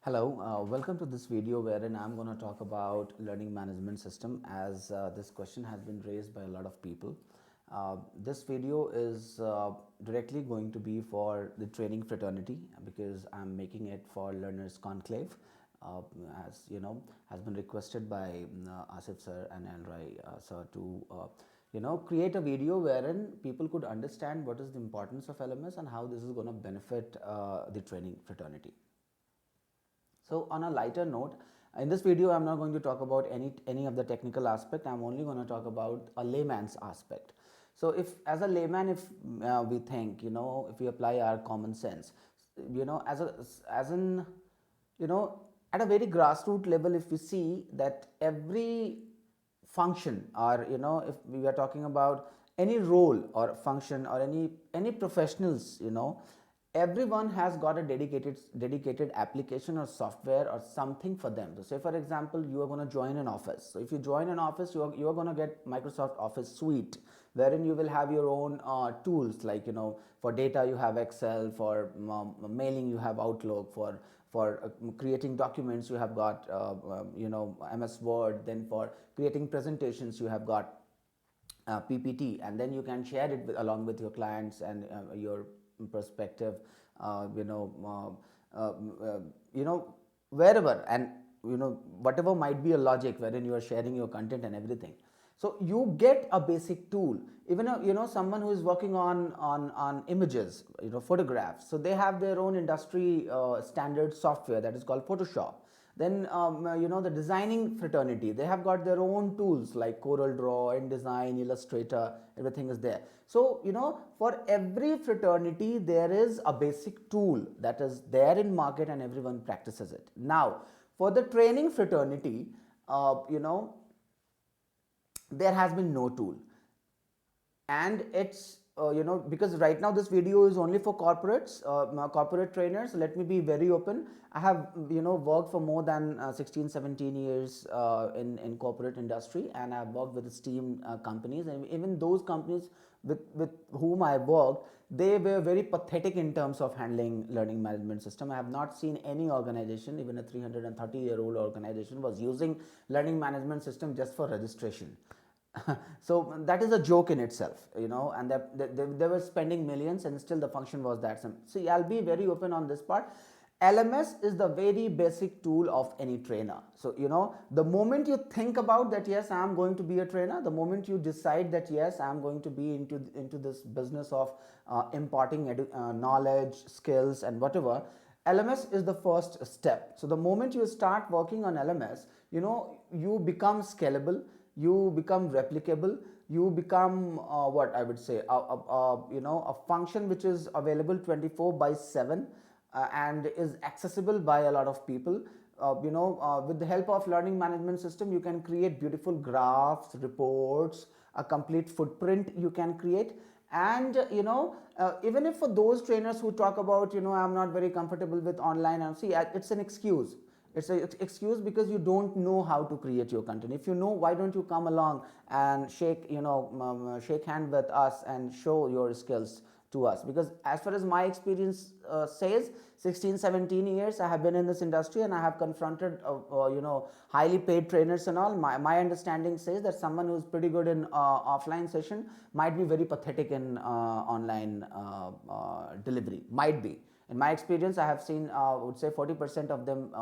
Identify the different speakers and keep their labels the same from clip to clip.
Speaker 1: Hello, welcome to this video wherein I'm going to talk about learning management system as this question has been raised by a lot of people. This video is directly going to be for the training fraternity because I'm making it for Learners Conclave, uh, as you know, has been requested by Asif sir and Elroy sir to create a video wherein people could understand what is the importance of LMS and how this is going to benefit the training fraternity. So on a lighter note, in this video I'm not going to talk about any of the technical aspect. I'm only going to talk about a layman's aspect. So if as a layman, if we think, if we apply our common sense, as in at a very grassroots level, if we see that every function, or if we are talking about any role or function or any professionals, everyone has got a dedicated application or software or something for them. So say for example, you are going to join an office. So if you join an office, you are going to get Microsoft Office suite, wherein you will have your own tools, like for data you have Excel, for mailing you have Outlook, for creating documents you have got MS Word, then for creating presentations you have got PPT, and then you can share it along with your clients and your prospective, wherever, and whatever might be a logic wherein you are sharing your content and everything. So you get a basic tool. Even someone who is working on images, photographs. So they have their own industry standard software that is called Photoshop. Then the designing fraternity, they have got their own tools like Corel Draw, InDesign, Illustrator, everything is there. So for every fraternity there is a basic tool that is there in market and everyone practices it. Now for the training fraternity, there has been no tool, and it's because right now this video is only for corporates, corporate trainers. Let me be very open. I have worked for more than 16-17 years in corporate industry, and I've worked with esteemed companies, and even those companies with whom I worked, they were very pathetic in terms of handling learning management system. I have not seen any organization, even a 330-year-old organization, was using learning management system just for registration. So that is a joke in itself, and they were spending millions and still the function was that simple. See, I'll be very open on this part. LMS is the very basic tool of any trainer. So the moment you think about that, yes, I'm going to be a trainer, the moment you decide that yes, I'm going to be into this business of imparting knowledge, skills and whatever, LMS is the first step. So the moment you start working on LMS, you become scalable, you become replicable, you become what I would say, a function which is available 24/7 and is accessible by a lot of people. With the help of learning management system, you can create beautiful graphs, reports, a complete footprint you can create. And even if for those trainers who talk about, I'm not very comfortable with online, and see, it's an excuse. It's an excuse because you don't know how to create your content. If you know, why don't you come along and shake hand with us and show your skills to us? Because as far as my experience says, 16-17 years I have been in this industry, and I have confronted highly paid trainers and all. My understanding says that someone who is pretty good in offline session might be very pathetic in online delivery. Might be. In my experience, I have seen, I would say 40% of them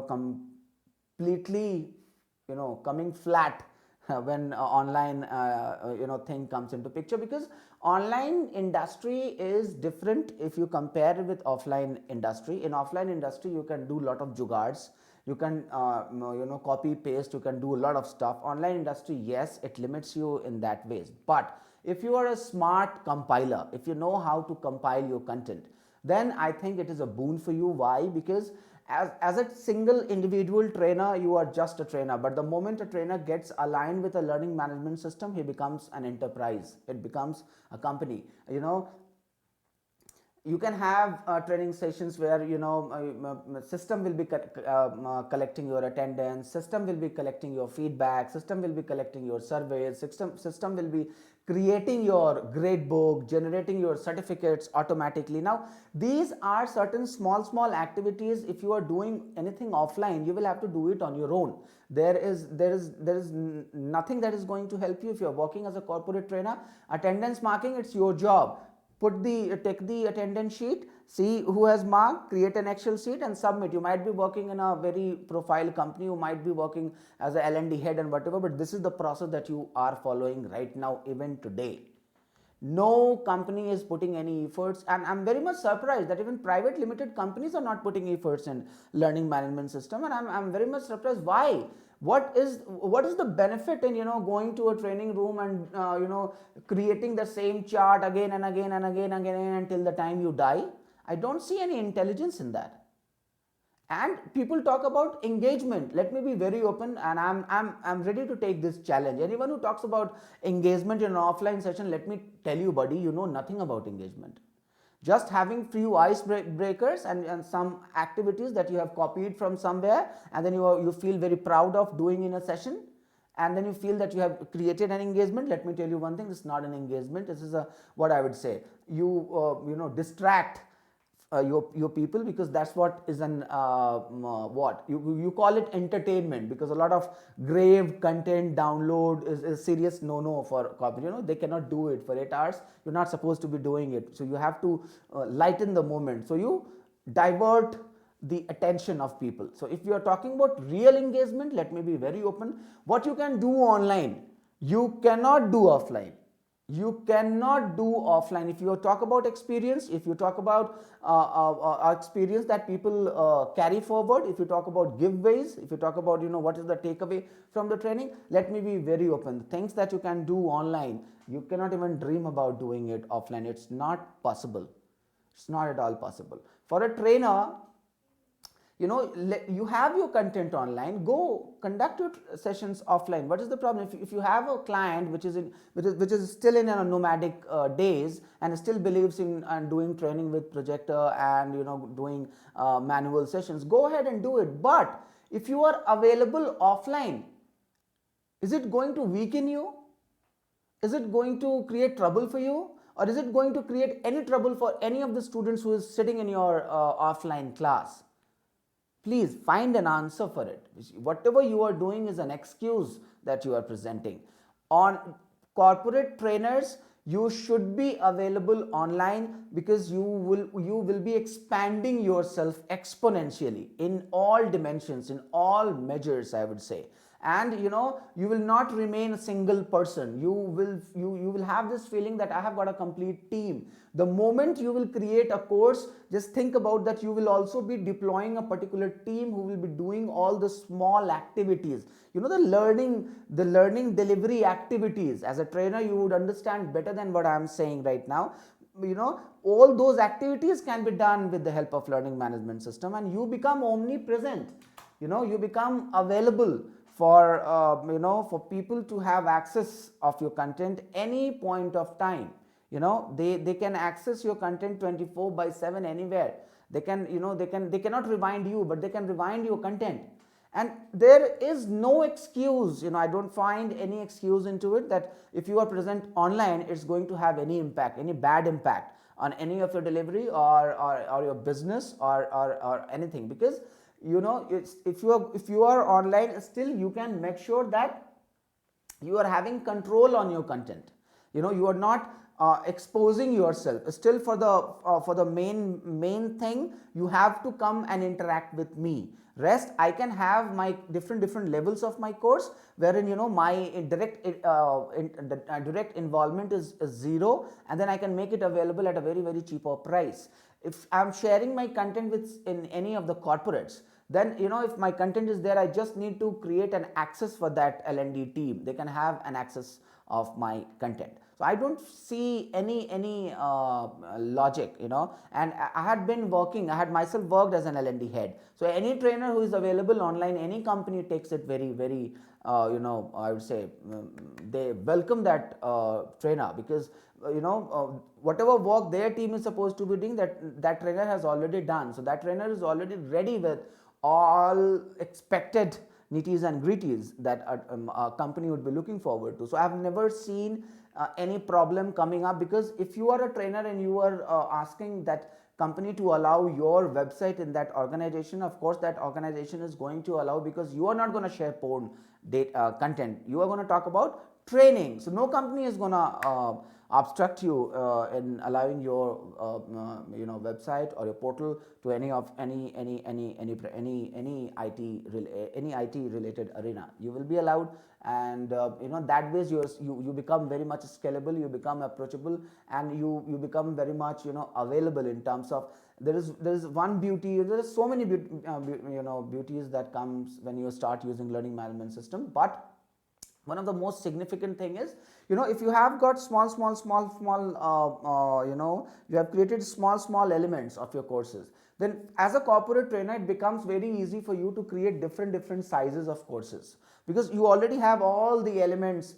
Speaker 1: completely coming flat when online thing comes into picture, because online industry is different if you compare it with offline industry. In offline industry you can do a lot of jugaads, you can copy paste, you can do a lot of stuff. Online industry, yes, it limits you in that ways, but if you are a smart compiler, if you know how to compile your content, then I think it is a boon for you. Why? Because as a single individual trainer, you are just a trainer, but the moment a trainer gets aligned with a learning management system, he becomes an enterprise, it becomes a company. You can have training sessions where system will be collecting your attendance, system will be collecting your feedback, system will be collecting your surveys, system will be creating your grade book, generating your certificates automatically. Now these are certain small activities. If you are doing anything offline, you will have to do it on your own. There is nothing that is going to help you. If you are working as a corporate trainer, attendance marking, it's your job. Take the attendance sheet, see who has marked, create an Excel sheet and submit. You might be working in a very profile company, you might be working as a L&D head and whatever, but this is the process that you are following right now, even today. No company is putting any efforts, and I'm very much surprised that even private limited companies are not putting efforts in learning management system. And I'm very much surprised why. What is the benefit in going to a training room and creating the same chart again and again and again and again until the time you die? I don't see any intelligence in that. And people talk about engagement. Let me be very open, and I'm ready to take this challenge. Anyone who talks about engagement in an offline session, let me tell you, buddy, you know nothing about engagement. Just having few ice breakers and some activities that you have copied from somewhere, and then you feel very proud of doing in a session, and then you feel that you have created an engagement. Let me tell you one thing: this is not an engagement. This is a, what I would say, distract your people, because that's what is an what you call it entertainment, because a lot of grave content download is serious no for corporate. They cannot do it for 8 hours. You're not supposed to be doing it, so you have to lighten the moment, so you divert the attention of people. So if you are talking about real engagement, let me be very open. What you can do online, you cannot do offline. You cannot do offline. If you talk about experience, if you talk about experience that people carry forward, if you talk about giveaways, if you talk about what is the takeaway from the training, let me be very open. The things that you can do online, you cannot even dream about doing it offline. It's not possible. It's not at all possible. For a trainer, you have your content online, go conduct your sessions offline. What is the problem? If you have a client which is still in a nomadic days and still believes in doing training with projector and doing manual sessions, go ahead and do it. But if you are available offline, is it going to weaken you? Is it going to create trouble for you, or is it going to create any trouble for any of the students who is sitting in your offline class? Please find an answer for it. Whatever you are doing is an excuse that you are presenting. On corporate trainers, you should be available online, because you will be expanding yourself exponentially in all dimensions, in all measures, I would say. And you will not remain a single person. You will have this feeling that I have got a complete team. The moment you will create a course, just think about that you will also be deploying a particular team who will be doing all the small activities, the learning delivery activities. As a trainer, you would understand better than what I am saying right now. All those activities can be done with the help of learning management system, and you become omnipresent. You become available for for people to have access of your content any point of time. They can access your content 24/7 anywhere. They cannot rewind you, but they can rewind your content. And there is no excuse. I don't find any excuse into it that if you are present online, it's going to have any impact, any bad impact on any of your delivery or your business or anything. Because if you are online, still you can make sure that you are having control on your content. You are not exposing yourself. Still, for the main thing, you have to come and interact with me. Rest, I can have my different levels of my course, wherein my direct involvement is zero, and then I can make it available at a very very cheaper price. If I'm sharing my content in any of the corporates, then if my content is there, I just need to create an access for that L&D team. They can have an access of my content. So I don't see any logic. And I had myself worked as an L&D head. So any trainer who is available online, any company takes it very very I would say they welcome that trainer, because whatever work their team is supposed to be doing, that trainer has already done. So that trainer is already ready with all expected nitties and gritties that a company would be looking forward to. So I have never seen any problem coming up, because if you are a trainer and you are asking that company to allow your website in that organization, of course that organization is going to allow, because you are not going to share porn data content, you are going to talk about training. So no company is going to obstruct you in allowing your website or your portal to any of any IT related arena. You will be allowed, and that ways you become very much scalable, you become approachable, and you become very much available in terms of, there is one beauty, there is so many beauties that comes when you start using learning management system. But one of the most significant thing is, if you have got small you have created small elements of your courses, then as a corporate trainer it becomes very easy for you to create different sizes of courses, because you already have all the elements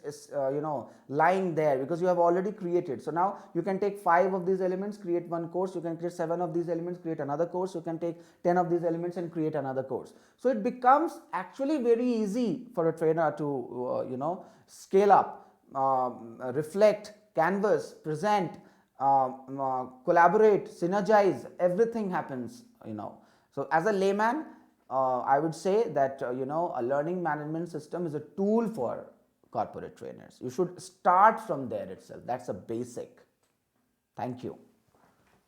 Speaker 1: lying there, because you have already created. So now you can take 5 of these elements, create one course, you can create 7 of these elements, create another course, you can take 10 of these elements and create another course. So it becomes actually very easy for a trainer to scale up, reflect, canvas, present, collaborate, synergize. Everything happens. So as a layman, I would say that a learning management system is a tool for corporate trainers. You should start from there itself. That's a basic. Thank you.